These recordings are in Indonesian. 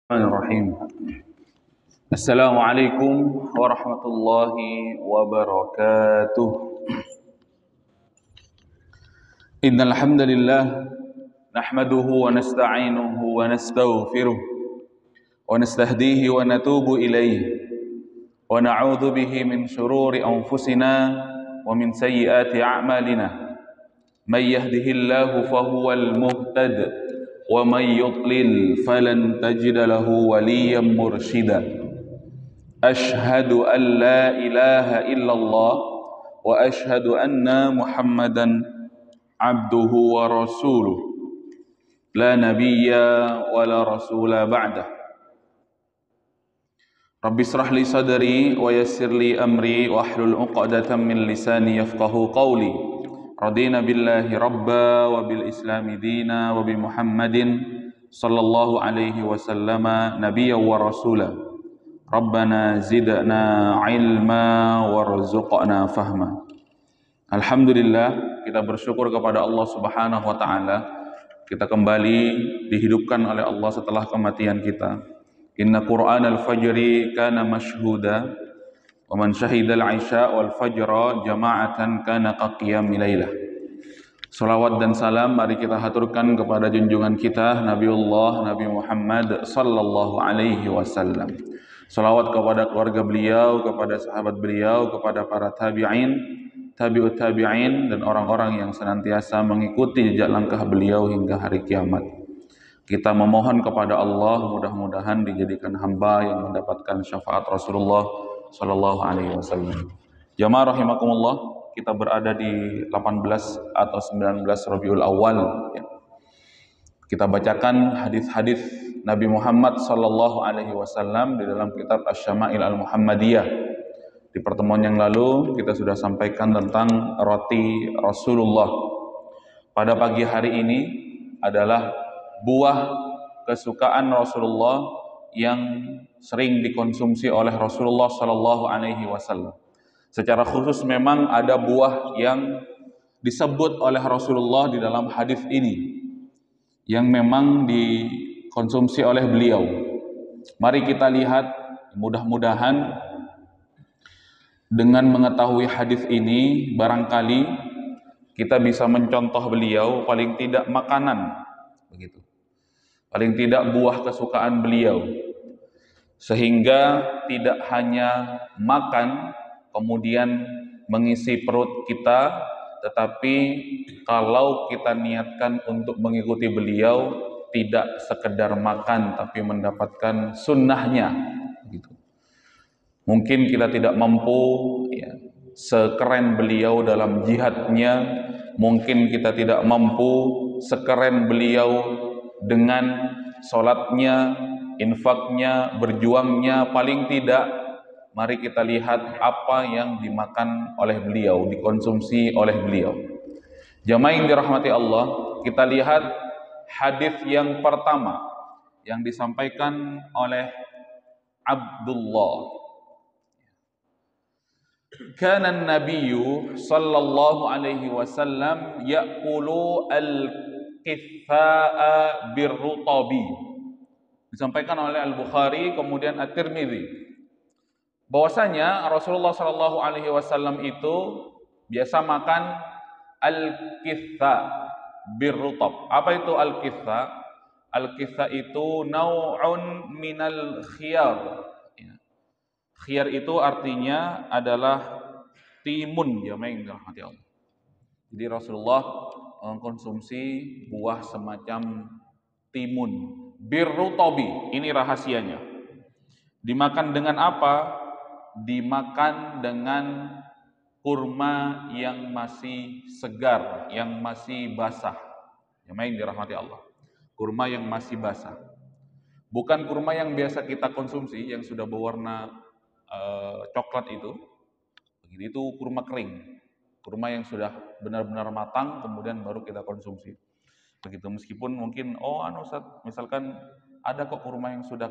Bismillahirrahmanirrahim. Assalamualaikum warahmatullahi wabarakatuh. Innal hamdalillah nahmaduhu wa nasta'inuhu wa nastaghfiruh wa nastahdihi wa natubu ilayhi wa na'udzu bihi min shururi anfusina wa min sayyiati a'malina. May yahdihillahu fahuwal muhtad وَمَنْ يُضْلِلْ فَلَنْ تَجِدَ لَهُ وَلِيًّا مُرْشِدًا أَشْهَدُ أَنْ لَا إِلَهَ إِلَّا اللَّهُ وَأَشْهَدُ أَنَّ مُحَمَّدًا عَبْدُهُ وَرَسُولُهُ لَا نَبِيَّ وَلَا رَسُولَ بَعْدَهُ رَبِّ اشْرَحْ لِي صَدْرِي وَيَسِّرْ لِي أَمْرِي وَاحْلُلْ عُقْدَةً مِنْ لِسَانِي يَفْقَهُوا قَوْلِي Radina billahi rabba wa bil islami dina wa bi Muhammadin sallallahu alaihi wasallama nabiyya wa rasula. Rabbana zidna ilma warzuqna fahma. Alhamdulillah, kita bersyukur kepada Allah Subhanahu wa taala. Kita kembali dihidupkan oleh Allah setelah kematian kita. Inna Qur'anal fajri kana mashhuda. Wa man syahidal isya wal fajra jama'atan kana qaqiyamil lailah. Salawat dan salam mari kita haturkan kepada junjungan kita Nabiullah Nabi Muhammad sallallahu alaihi wasallam. Salawat kepada keluarga beliau, kepada sahabat beliau, kepada para tabi'in, tabi'ut tabi'in dan orang-orang yang senantiasa mengikuti jejak langkah beliau hingga hari kiamat. Kita memohon kepada Allah mudah-mudahan dijadikan hamba yang mendapatkan syafaat Rasulullah sallallahu alaihi wasallam. Jamaah rahimakumullah, kita berada di 18 atau 19 Rabiul Awal ya. Kita bacakan hadis-hadis Nabi Muhammad sallallahu alaihi wasallam di dalam kitab Asy-Syama'il Al-Muhammadiyah. Di pertemuan yang lalu kita sudah sampaikan tentang roti Rasulullah. Pada pagi hari ini adalah buah kesukaan Rasulullah yang sering dikonsumsi oleh Rasulullah Sallallahu Alaihi Wasallam. Secara khusus memang ada buah yang disebut oleh Rasulullah di dalam hadis ini yang memang dikonsumsi oleh beliau. Mari kita lihat, mudah-mudahan dengan mengetahui hadis ini barangkali kita bisa mencontoh beliau, paling tidak makanan, begitu. Paling tidak buah kesukaan beliau. Sehingga tidak hanya makan kemudian mengisi perut kita, tetapi kalau kita niatkan untuk mengikuti beliau tidak sekedar makan tapi mendapatkan sunnahnya gitu. Mungkin kita tidak mampu ya, sekeren beliau dalam jihadnya, mungkin kita tidak mampu sekeren beliau dengan sholatnya, infaknya, berjuangnya. Paling tidak mari kita lihat apa yang dimakan oleh beliau, dikonsumsi oleh beliau. Jamaah yang dirahmati Allah, kita lihat hadis yang pertama yang disampaikan oleh Abdullah. Kana an-nabiyyu sallallahu alaihi wasallam ya'kulu al-qitha'a birrutabi. Disampaikan oleh Al-Bukhari kemudian At-Tirmidzi bahwasanya Rasulullah sallallahu alaihi wasallam itu biasa makan al-qitha birrutab. Apa itu al-qitha? Al-qitha itu nau'un minal khiyar. Khiyar itu artinya adalah timun, ya yang dirahmati Allah. Jadi Rasulullah mengkonsumsi buah semacam timun birrutabi. Ini rahasianya. Dimakan dengan apa? Dimakan dengan kurma yang masih segar, yang masih basah. Ya yang dirahmati Allah. Kurma yang masih basah. Bukan kurma yang biasa kita konsumsi yang sudah berwarna coklat itu. Itu kurma kering. Kurma yang sudah benar-benar matang kemudian baru kita konsumsi. Begitu, meskipun mungkin Ustaz, misalkan ada kok kurma yang sudah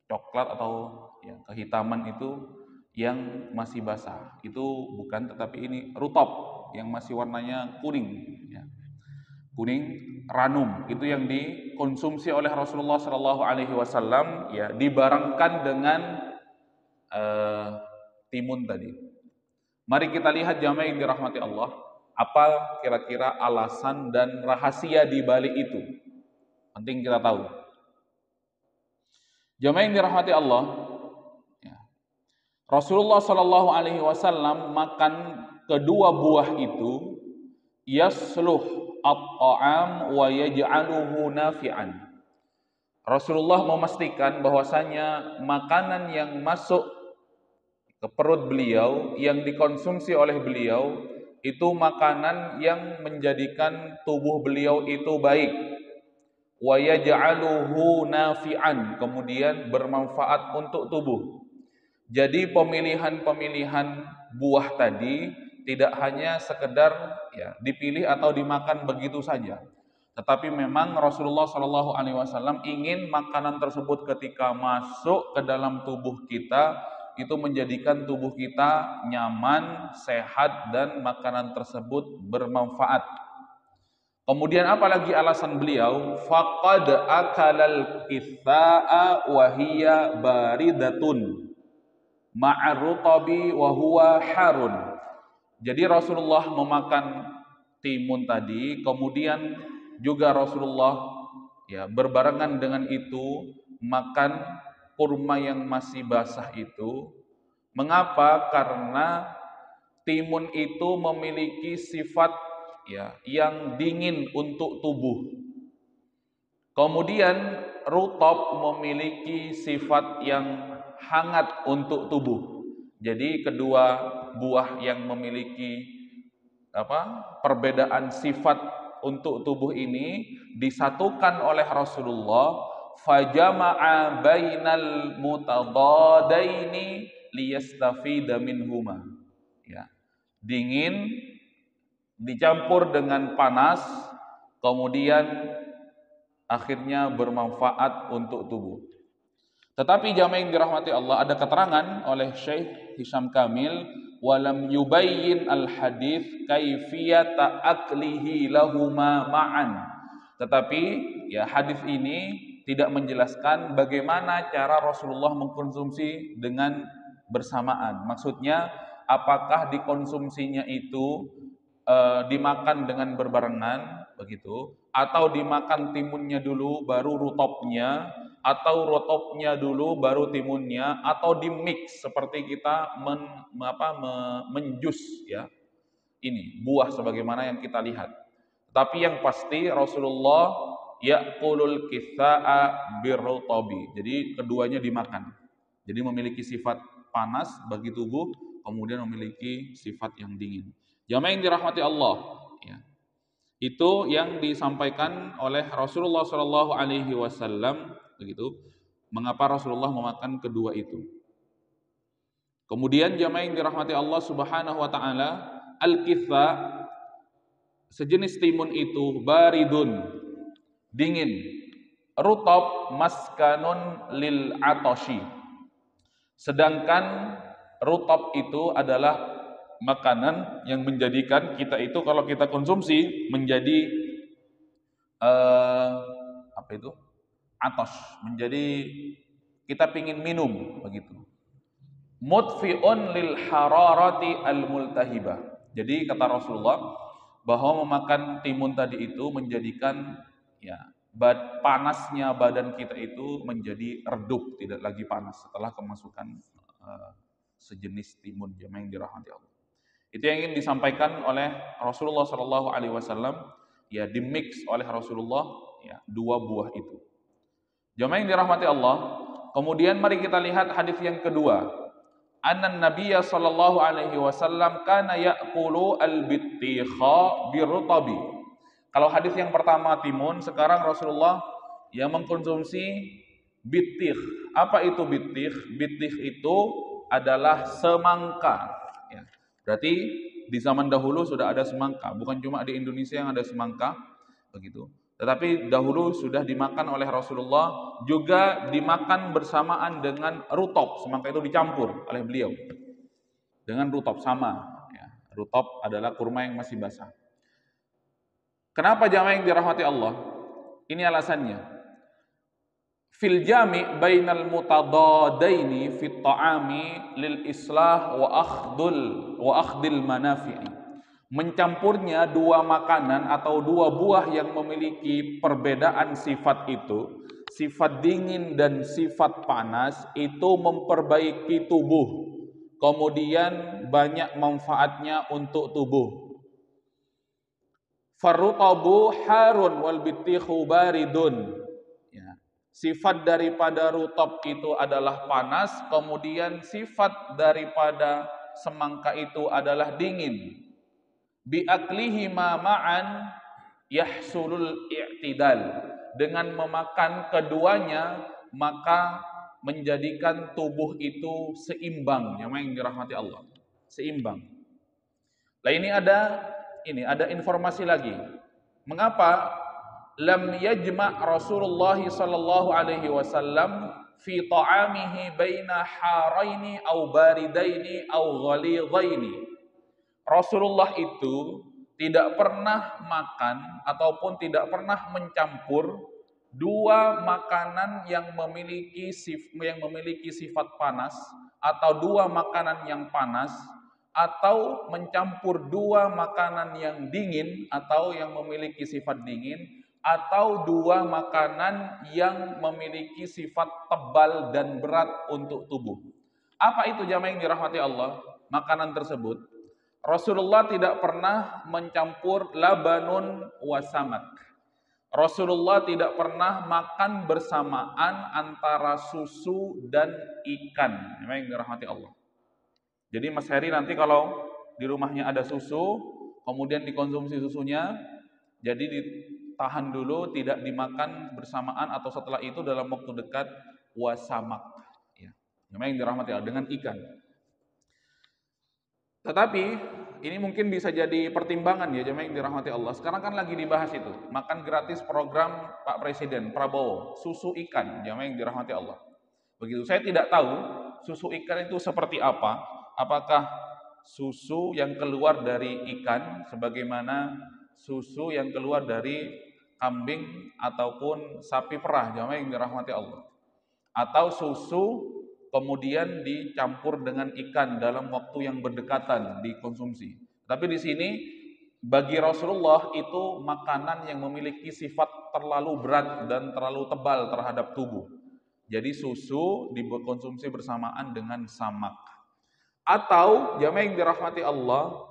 coklat atau ya, kehitaman itu yang masih basah. Itu bukan, tetapi ini rutab yang masih warnanya kuning ya. kuning ranum, itu yang dikonsumsi oleh Rasulullah Shallallahu Alaihi Wasallam, ya, dibarengkan dengan timun tadi. Mari kita lihat jamaah yang dirahmati Allah, apa kira-kira alasan dan rahasia di balik itu. Penting kita tahu. Jamaah yang dirahmati Allah, ya, Rasulullah Shallallahu Alaihi Wasallam makan kedua buah itu, yasluh at-ta'am wa yaj'aluhu nafi'an. Rasulullah memastikan bahwasanya makanan yang masuk ke perut beliau, yang dikonsumsi oleh beliau, itu makanan yang menjadikan tubuh beliau itu baik. Wa yaj'aluhu nafi'an, kemudian bermanfaat untuk tubuh. Jadi pemilihan-pemilihan buah tadi tidak hanya sekedar, ya, dipilih atau dimakan begitu saja. Tetapi memang Rasulullah Shallallahu Alaihi Wasallam ingin makanan tersebut ketika masuk ke dalam tubuh kita itu menjadikan tubuh kita nyaman, sehat, dan makanan tersebut bermanfaat. Kemudian apalagi alasan beliau? Faqad akalal kitha'a wa hiya baridatun ma'arutabi wa huwa harun. Jadi Rasulullah memakan timun tadi, kemudian juga Rasulullah, ya, berbarengan dengan itu makan kurma yang masih basah itu. Mengapa? Karena timun itu memiliki sifat, ya, yang dingin untuk tubuh. Kemudian rutab memiliki sifat yang hangat untuk tubuh. Jadi kedua buah yang memiliki perbedaan sifat untuk tubuh ini disatukan oleh Rasulullah, fajama'a bainal mutadadaini liyastafida minhuma. Ya. Dingin dicampur dengan panas, kemudian akhirnya bermanfaat untuk tubuh. Tetapi jamaah yang dirahmati Allah, ada keterangan oleh Syekh Hisham Kamil, walam yubayyin al-hadits kaifiyata aklihi lahuma ma'an. Tetapi, ya, hadis ini tidak menjelaskan bagaimana cara Rasulullah mengkonsumsi dengan bersamaan. Maksudnya, apakah dikonsumsinya itu dimakan dengan berbarengan begitu, atau dimakan timunnya dulu baru rutopnya, atau rutopnya dulu baru timunnya, atau di mix seperti kita menjus, ya, ini buah sebagaimana yang kita lihat. Tapi yang pasti Rasulullah ya'kulul kitha'a birrutabi. Jadi keduanya dimakan. Jadi memiliki sifat panas bagi tubuh, kemudian memiliki sifat yang dingin. Jamaah yang dirahmati Allah, ya. Itu yang disampaikan oleh Rasulullah Shallallahu Alaihi Wasallam, begitu. Mengapa Rasulullah memakan kedua itu? Kemudian jamaah yang dirahmati Allah Subhanahu Wa Taala, al-kitha, sejenis timun itu baridun, dingin, rutab maskanun lil atoshi. Sedangkan rutab itu adalah makanan yang menjadikan kita itu kalau kita konsumsi menjadi atos, menjadi kita pingin minum begitu. Mudfi'un lil hararati al multahibah. Jadi kata Rasulullah bahwa memakan timun tadi itu menjadikan, ya, panasnya badan kita itu menjadi redup, tidak lagi panas setelah kemasukan sejenis timun, jamaah yang dirahmati Allah. Itu yang ingin disampaikan oleh Rasulullah Shallallahu Alaihi Wasallam, ya, dimix oleh Rasulullah, ya, dua buah itu. Jamaah yang dirahmati Allah. Kemudian mari kita lihat hadis yang kedua. Annan Nabiyya Shallallahu Alaihi Wasallam kana ya'kulu al-bittikha birrutabi. Kalau hadis yang pertama timun, sekarang Rasulullah yang mengkonsumsi bitikh. Apa itu bitikh? Bitikh itu adalah semangka. Ya. Berarti di zaman dahulu sudah ada semangka, bukan cuma di Indonesia yang ada semangka, begitu. Tetapi dahulu sudah dimakan oleh Rasulullah, juga dimakan bersamaan dengan rutop. Semangka itu dicampur oleh beliau dengan rutop, sama, ya. Rutop adalah kurma yang masih basah. Kenapa jamaah yang dirahmati Allah? Ini alasannya. Fil jami' bainal mutadadaini fit ta'ami lil islah wa akhdil manafi'i. Mencampurnya dua makanan atau dua buah yang memiliki perbedaan sifat itu, sifat dingin dan sifat panas, itu memperbaiki tubuh. Kemudian banyak manfaatnya untuk tubuh. Farrutabu harun wal bittihu baridun. Ya. Sifat daripada rutab itu adalah panas, kemudian sifat daripada semangka itu adalah dingin. Bi aklihi ma ma'an yahsulul i'tidal. Dengan memakan keduanya maka menjadikan tubuh itu seimbang, yang dirahmati Allah. Seimbang. Nah ini ada informasi lagi. Mengapa lam yajma' Rasulullah sallallahu alaihi wasallam fi ta'amihi baina haraini aw baridaini aw ghalidhaini. Rasulullah itu tidak pernah makan ataupun tidak pernah mencampur dua makanan yang memiliki sifat panas atau dua makanan yang panas, atau mencampur dua makanan yang dingin atau yang memiliki sifat dingin, atau dua makanan yang memiliki sifat tebal dan berat untuk tubuh. Apa itu jamaah yang dirahmati Allah? Makanan tersebut Rasulullah tidak pernah mencampur labanun wasamak. Rasulullah tidak pernah makan bersamaan antara susu dan ikan. Jamaah yang dirahmati Allah. Jadi Mas Heri nanti kalau di rumahnya ada susu, kemudian dikonsumsi susunya, jadi ditahan dulu, tidak dimakan bersamaan atau setelah itu dalam waktu dekat wasamak. Ya. Yang dirahmati Allah, dengan ikan. Tetapi ini mungkin bisa jadi pertimbangan ya jemaah yang dirahmati Allah. Sekarang kan lagi dibahas itu, makan gratis program Pak Presiden Prabowo, susu ikan, jemaah yang dirahmati Allah. Begitu, saya tidak tahu susu ikan itu seperti apa. Apakah susu yang keluar dari ikan sebagaimana susu yang keluar dari kambing ataupun sapi perah, jamaah yang dirahmati Allah, atau susu kemudian dicampur dengan ikan dalam waktu yang berdekatan dikonsumsi. Tapi di sini bagi Rasulullah itu makanan yang memiliki sifat terlalu berat dan terlalu tebal terhadap tubuh. Jadi susu dikonsumsi bersamaan dengan samak. Atau jamaah yang dirahmati Allah,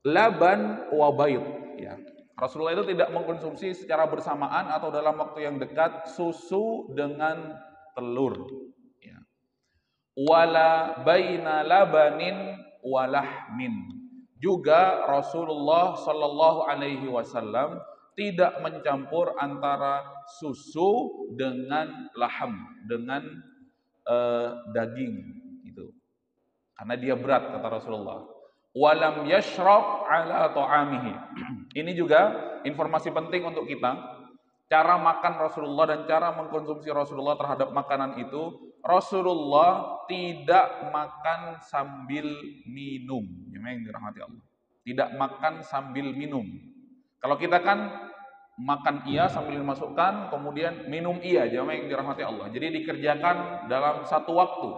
laban wa bayd, ya. Rasulullah itu tidak mengkonsumsi secara bersamaan atau dalam waktu yang dekat susu dengan telur, ya. Wala baina labanin walahmin. Juga Rasulullah sallallahu alaihi wasallam tidak mencampur antara susu dengan laham, dengan daging itu. Karena dia berat, kata Rasulullah. Walam yashrab ala ta'amihi. Ini juga informasi penting untuk kita. Cara makan Rasulullah dan cara mengkonsumsi Rasulullah terhadap makanan itu, Rasulullah tidak makan sambil minum. Yang dirahmati Allah. Tidak makan sambil minum. Kalau kita kan makan iya sambil dimasukkan, kemudian minum iya, jamaah yang dirahmati Allah. Jadi dikerjakan dalam satu waktu.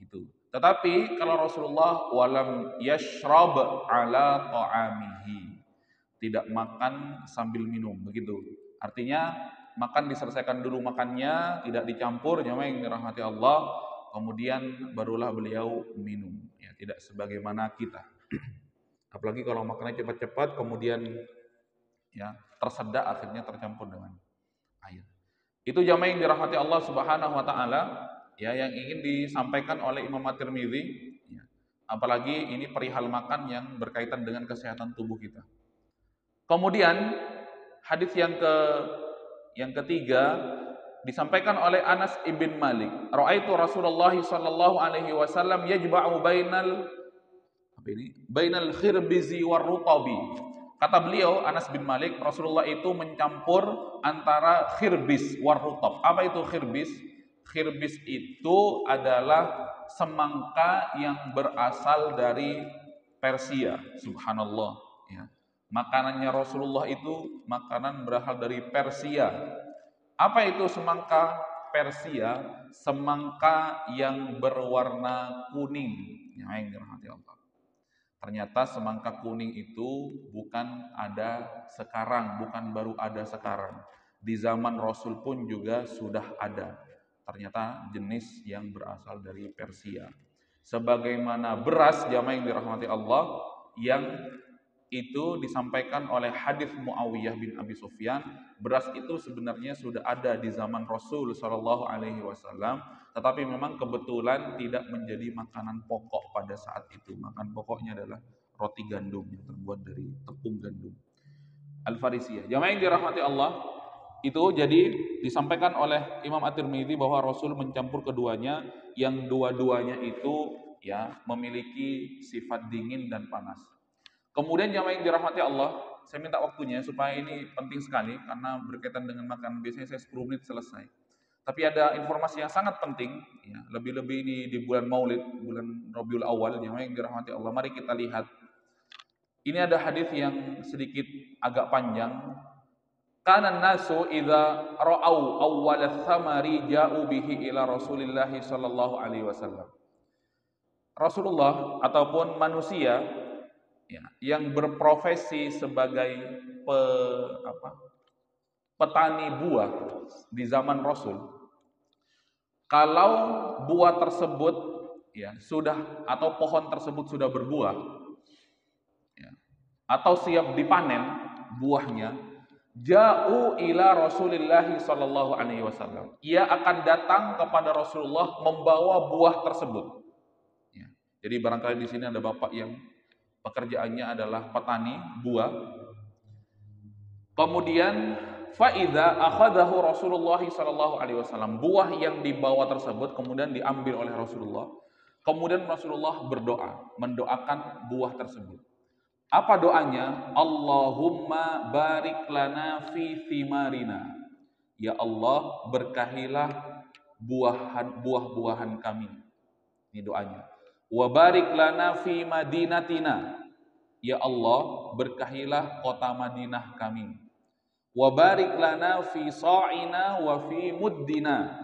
Itu. Tetapi kalau Rasulullah walam yashrab ala ta'amihi, tidak makan sambil minum, begitu. Artinya makan diselesaikan dulu makannya, tidak dicampur, jamaah yang dirahmati Allah, kemudian barulah beliau minum, ya, tidak sebagaimana kita. Apalagi kalau makannya cepat-cepat kemudian ya tersedak, akhirnya tercampur dengan air. Itu jamaah yang dirahmati Allah Subhanahu wa taala, ya, yang ingin disampaikan oleh Imam At-Tirmidzi, ya. Apalagi ini perihal makan yang berkaitan dengan kesehatan tubuh kita. Kemudian hadis yang ketiga disampaikan oleh Anas ibn Malik. Ra'aitu Rasulullah sallallahu alaihi wasallam yajba'u bainal khirbizi war rutabi. Kata beliau Anas bin Malik, Rasulullah itu mencampur antara khirbis war rutab. Apa itu khirbis? Khirbis itu adalah semangka yang berasal dari Persia, subhanallah, ya. Makanannya Rasulullah itu makanan berasal dari Persia. Apa itu semangka Persia? Semangka yang berwarna kuning. Yang dirahmati Allah. Ternyata semangka kuning itu bukan ada sekarang, bukan baru ada sekarang. Di zaman Rasul pun juga sudah ada. Ternyata jenis yang berasal dari Persia. Sebagaimana beras, jamaah yang dirahmati Allah, yang itu disampaikan oleh hadis Muawiyah bin Abi Sufyan, beras itu sebenarnya sudah ada di zaman Rasul Shallallahu Alaihi Wasallam, tetapi memang kebetulan tidak menjadi makanan pokok pada saat itu. Makan pokoknya adalah roti gandum yang terbuat dari tepung gandum. Al-Farisiyah. Jamaah yang dirahmati Allah, itu jadi disampaikan oleh Imam At-Tirmidzi bahwa Rasul mencampur keduanya, yang dua-duanya itu ya memiliki sifat dingin dan panas. Kemudian jamaah yang dirahmati Allah, saya minta waktunya supaya ini penting sekali karena berkaitan dengan makanan. Biasanya saya 10 menit selesai. Tapi ada informasi yang sangat penting, ya, lebih-lebih ini di bulan Maulid, bulan Rabiul Awal, jamaah yang dirahmati Allah. Mari kita lihat. Ini ada hadis yang sedikit agak panjang. Kana nasu idza ra'au awwal ats-tsamari ja'u bihi ila Rasulillah sallallahu alaihi wasallam. Rasulullah ataupun manusia ya, yang berprofesi sebagai petani buah di zaman Rasul, kalau buah tersebut ya sudah atau pohon tersebut sudah berbuah ya, atau siap dipanen buahnya, ja'u ila Rasulillah sallallahu alaihi wasallam. Ia akan datang kepada Rasulullah membawa buah tersebut. Ya. Jadi barangkali di sini ada bapak yang pekerjaannya adalah petani buah. Kemudian faida akhadahu Rasulullah sallallahu alaihi wasallam. Buah yang dibawa tersebut kemudian diambil oleh Rasulullah. Kemudian Rasulullah berdoa, mendoakan buah tersebut. Apa doanya? Allahumma barik lana fi thimarina. Ya Allah, berkahilah buah-buahan kami. Ini doanya. Wa barik lana fi madinatina. Ya Allah, berkahilah kota Madinah kami. Wa barik lana fi sa'ina wa fi muddina.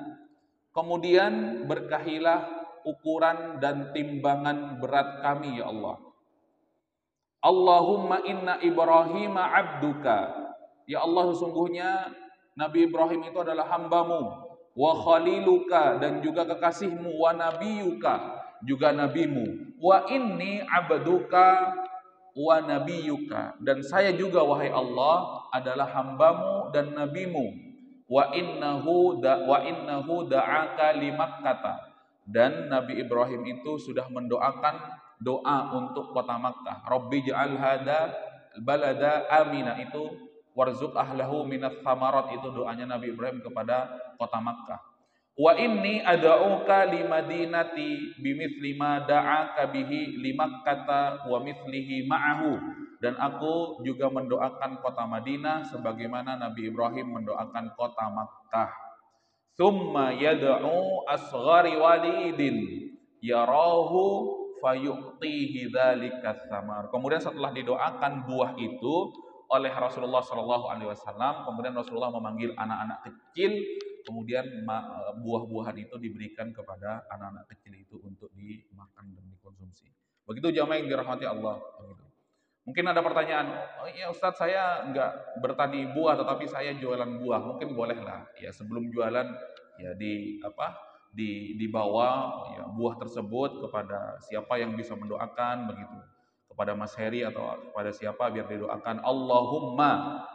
Kemudian berkahilah ukuran dan timbangan berat kami ya Allah. Allahumma inna Ibrahim abduka. Ya Allah, sesungguhnya Nabi Ibrahim itu adalah hambamu. Wa khaliluka, dan juga kekasihmu. Wa nabiyuka, juga nabimu. Wa inni abduka wa nabiyuka, dan saya juga wahai Allah adalah hambamu dan nabimu. Wa innahu da'aka li Makkah, dan Nabi Ibrahim itu sudah mendoakan doa untuk kota Makkah. Rabbi ja'al hada balada amina, itu warzuq ahlahu minats tsamarat, itu doanya Nabi Ibrahim kepada kota Makkah. Wa inni ad'uka li madinati bimithli ma da'aka bihi li Makkah wa mithlihi ma'ahu, dan aku juga mendoakan kota Madinah sebagaimana Nabi Ibrahim mendoakan kota Makkah. Tsumma yad'u asghari walidin yarahu fayu'tihi dzalika tsamar. Kemudian setelah didoakan buah itu oleh Rasulullah sallallahu alaihi wasallam, kemudian Rasulullah memanggil anak-anak kecil, kemudian buah-buahan itu diberikan kepada anak-anak kecil itu untuk dimakan dan dikonsumsi. Begitu jamaah yang dirahmati Allah. Begitu. Mungkin ada pertanyaan, oh ya Ustadz, saya nggak bertani buah tetapi saya jualan buah. Mungkin bolehlah ya, sebelum jualan ya dibawa ya, buah tersebut kepada siapa yang bisa mendoakan, begitu, kepada Mas Heri atau kepada siapa, biar didoakan Allahumma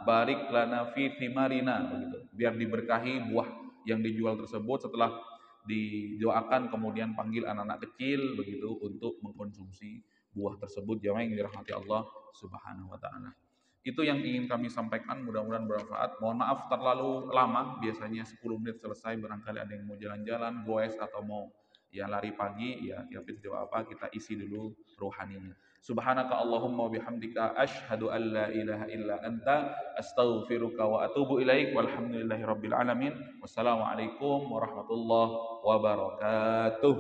barik lana fi thimarina, begitu, biar diberkahi buah yang dijual tersebut. Setelah didoakan kemudian panggil anak-anak kecil begitu untuk mengkonsumsi buah tersebut. Jamaah yang dirahmati Allah Subhanahu wa taala. Itu yang ingin kami sampaikan, mudah-mudahan bermanfaat. Mohon maaf terlalu lama, biasanya 10 menit selesai. Barangkali ada yang mau jalan-jalan, goes, atau mau ya lari pagi, ya tapi tidak apa, kita isi dulu rohaninya. Subhanaka Allahumma bihamdika asyhadu an la ilaha illa anta astaghfiruka wa atubu ilaik. Walhamdulillahi rabbil alamin. Wassalamualaikum warahmatullahi wabarakatuh.